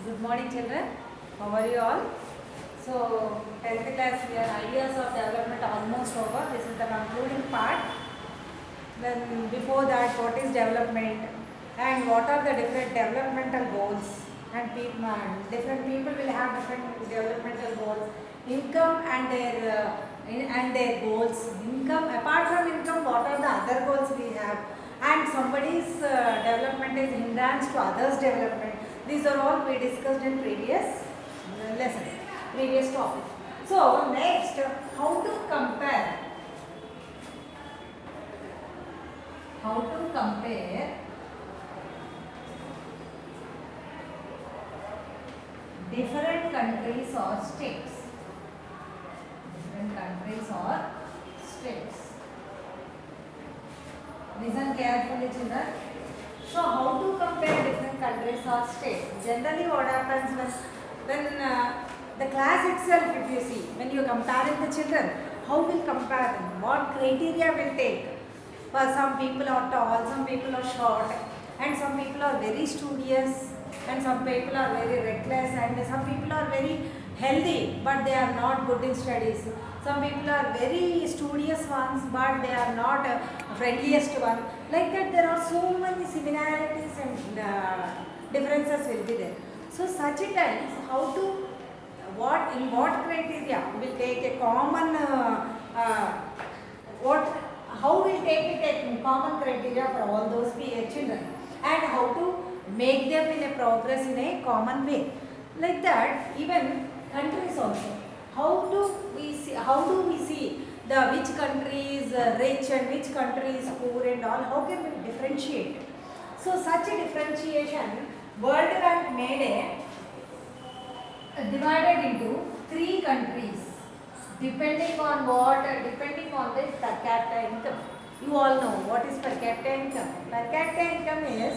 Good morning, children. How are you all? So, 10th class year ideas of development almost over. This is the concluding part. Then, before that, what is development and what are the different developmental goals? And different people will have different developmental goals. Income and their goals. Income, apart from income, what are the other goals we have? And somebody's development is hindrance to others' development. These are all we discussed in previous lesson, previous topic. So next, how to compare? How to compare different countries or states? Different countries or states. Listen carefully, children. So, how to compare different countries or states? Generally, what happens when the class itself, if you see, when you are comparing the children, how will compare them? What criteria will take? For some people are tall, some people are short, and some people are very studious, and some people are very reckless, and some people are very healthy, but they are not good in studies. Some people are very studious ones, but they are not friendliest one. Like that, there are so many similarities and differences will be there. So such a times, how to in what criteria will take a common how will take a common criteria for all those children, and how to make them in a progress in a common way. Like that, even countries also. How do we see the which country is rich and which country is poor and all? How can we differentiate? So such a differentiation, World Bank made a divided into 3 countries depending on the per capita income. You all know what is per capita income. Per capita income is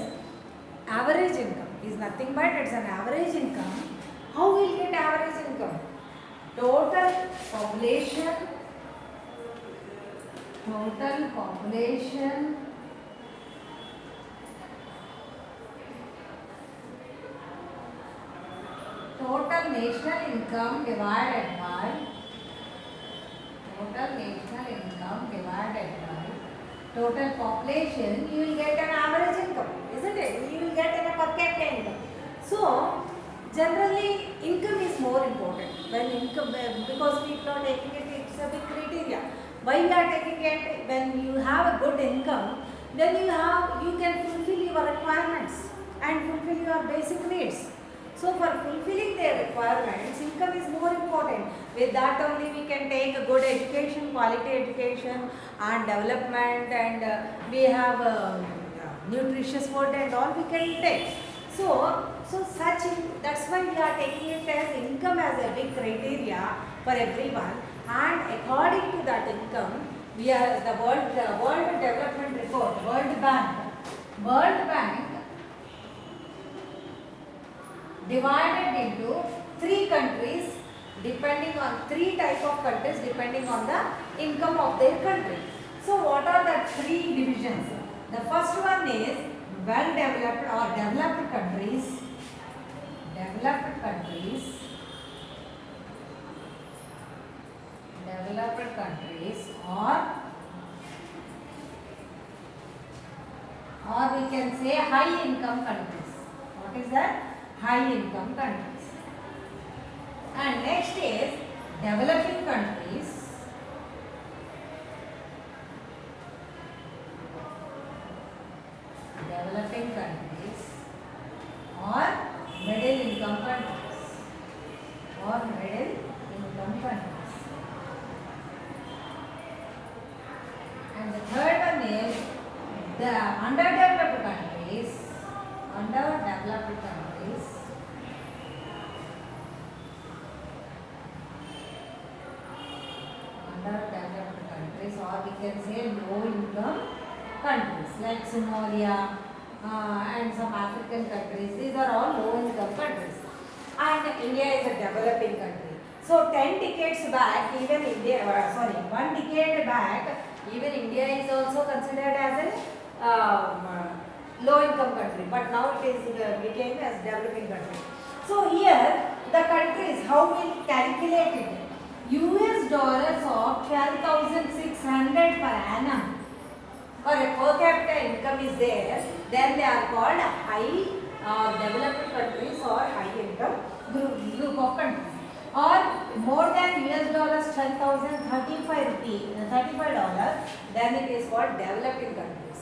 average income. Is nothing but it's an average income. How will we get average income? Total population total national income divided by total population, you will get an average income, isn't it? You will get a per capita income. So generally income is more important when income, because people are taking it, it's a big criteria. Why we are taking it? When you have a good income, then you can fulfill your requirements and fulfill your basic needs. So for fulfilling their requirements, income is more important. With that only we can take a good education, quality education and development, and we have nutritious food and all we can take. So that's why we are taking it as income as a big criteria for everyone, and according to that income, we are the World Development Report, World Bank divided into 3 countries depending on 3 type of countries depending on the income of their country. So what are the 3 divisions? The first one is well developed or developed countries or we can say high income countries. What is that? High income countries. And next is developing countries or middle income countries and the third one is the underdeveloped countries or we can say low income countries like Somalia and some African countries. These are all low income countries, and India is a developing country. So 10 decades back, even India, 1 decade back, even India is also considered as a low income country, but now it is became as developing country. So here the countries, how we calculate it? US dollars of 12,600 per annum or a per capita income is there, then they are called high developed countries or high income group of countries. Or more than US dollars 10,035 rupees, $35, then it is called developing countries.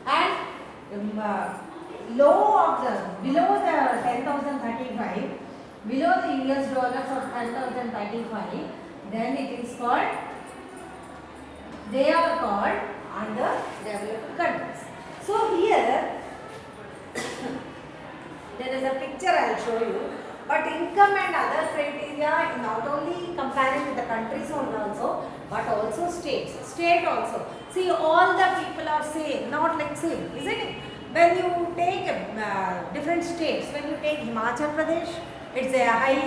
And below the 10,035, below the US dollars of 10,035, then it is called, they are called underdeveloped countries. So here there is a picture I will show you. But income and other criteria, not only comparing with the countries also, but also states. State also. See, all the people are same, not like same, isn't it? When you take different states, when you take Himachal Pradesh, it's a high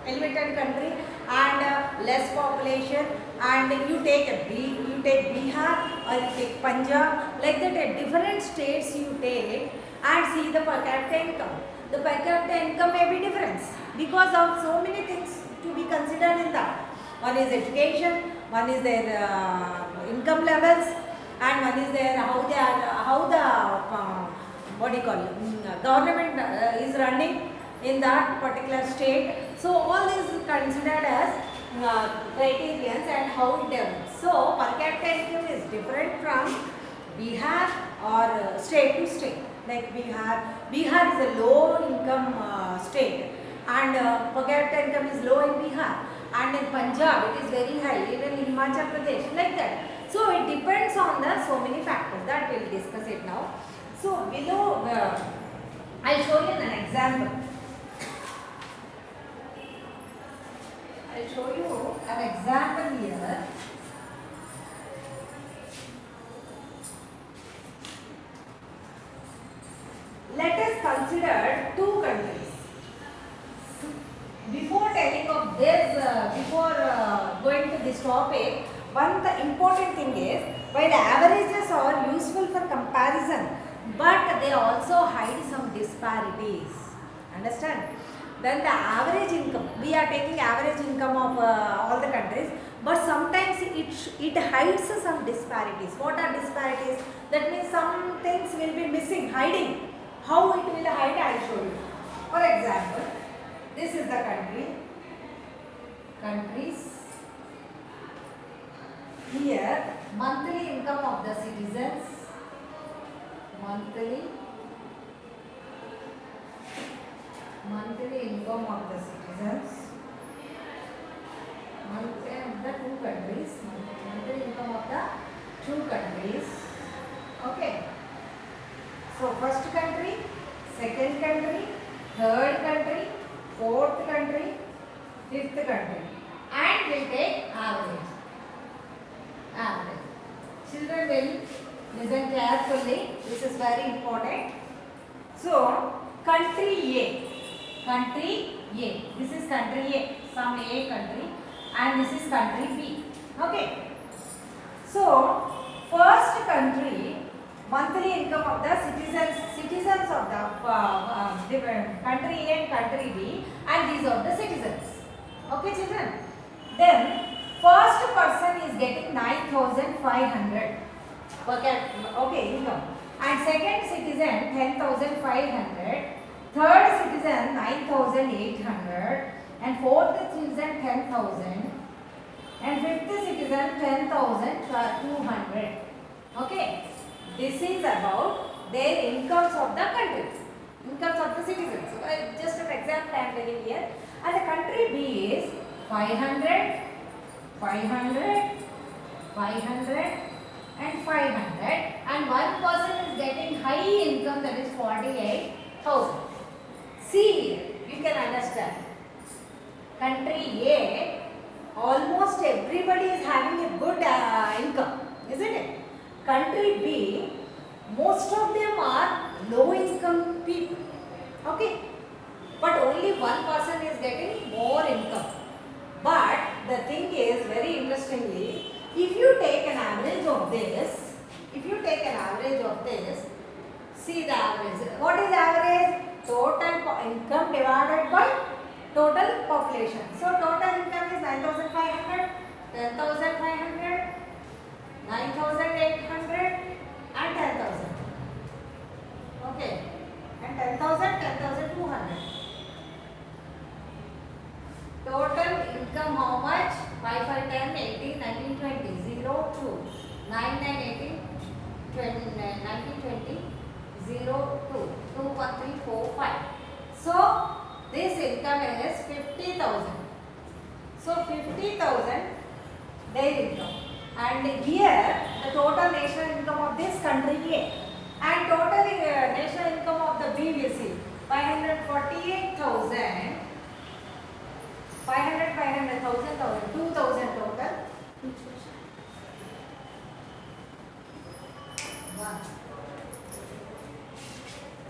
elevated country and less population, and you take Bihar or you take Punjab, like that different states you take and see the per capita income. The per capita income may be different because of so many things to be considered in that. One is education, one is their income levels, and one is their how the government is running in that particular state. So all these considered as criterions and how it develops. So per capita income is different from Bihar or state to state. Like Bihar is a low income state, and per capita income is low in Bihar, and in Punjab it is very high, even in Himachal Pradesh, like that. So it depends on the so many factors that we will discuss it now. So below, I will show you an example. I will show you an example here. Let us consider two countries. Before telling of this, before going to this topic, the important thing is, while averages are useful for comparison, but they also hide some disparities. Understand? Then the average income, we are taking average income of all the countries, but sometimes it hides some disparities. What are disparities? That means some things will be missing, hiding. How it will hide, I will show you. For example, this is the countries. Here, monthly income of the citizens, monthly income of the citizens, the two countries, monthly income of the two countries. Okay. So first country, second country, third country, fourth country, fifth country, and we take average. Children will listen carefully. This is very important. So country A. This is country A, some A country, and this is country B. Okay. So first country, monthly income of the citizens of the different country A and country B, and these are the citizens. Okay, children. Then first person is getting 9,500 per capita, okay, income, and second citizen 10,500, third citizen 9,800, and fourth citizen 10,000, and fifth citizen 10,200. Okay. This is about their incomes of the country, incomes of the citizens. So, just an example I am telling here. And the country B is 500, 500, 500 and 500, and one person is getting high income, that is 48,000. See here, you can understand. Country A, almost everybody is having a good income, isn't it? Country B, most of them are low income people, okay, but only one person is getting more income. But the thing is, very interestingly, if you take an average of this, see the average. What is average? Total total population. So total income is 9,500, 10,500, 9,800 and 10,000. Okay, and 10,000, 10,200. Total income how much? 5, 5, 10, 18, 19, 20, 0, 2, 9, 9, 18, 20, 19, 20, 0, 2, 2, 1, 3, 4, 5. So this income is 50,000. So 50,000 their income. And here the total national income of this country A and total national income of the B will see 548,000, 500, 500, 1,000, 2,000 total.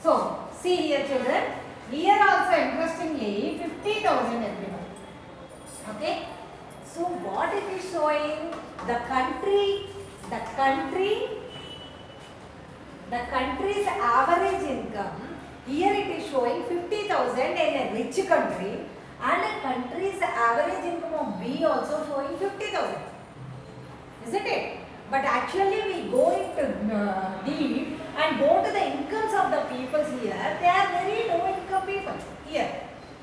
So see here children, here also interestingly 50,000 everyone. Okay. So what it is showing, the country's average income, here it is showing 50,000 in a rich country and a country's average income of B also showing 50,000. Isn't it? But actually we go into deep and go to the incomes of the people here. They are very low income people here.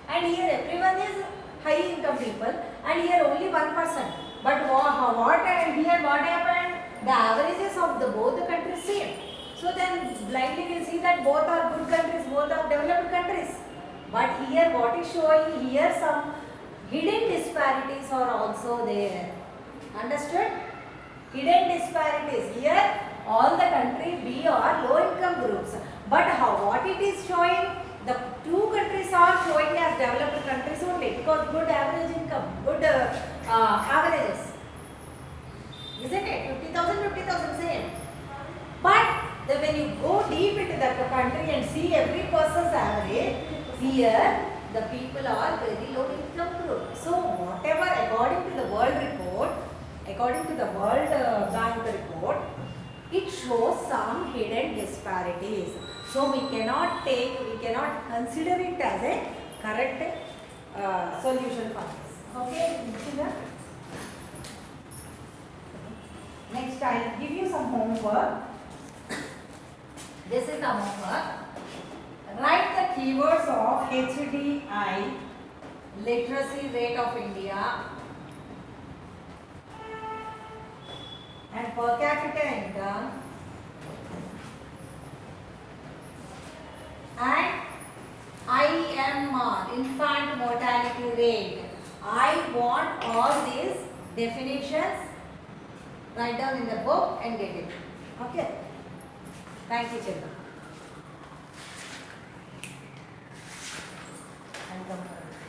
And here everyone is high income people and here only 1%. But here what happened? The averages of both the countries same. So then blindly we will see that both are good countries, both are developed countries. But here what is showing, here some hidden disparities are also there. Understood? Hidden disparities. Here all the country B are low income groups. But what it is showing, the two countries are showing as developed countries only because good average income, good averages. Isn't it? 50,000, 50,000 same. But when you go deep into the country and see every person's average, here the people are very low income group. So whatever according to the world report, according to the World Bank report, it shows some hidden disparities. So we cannot consider it as a correct solution for this. Okay, next I will give you some homework. This is the homework. Write the keywords of HDI, literacy rate of India, and per capita income, and IMR, infant mortality rate. I want all these definitions. Write down in the book and get it. Okay. Thank you, children.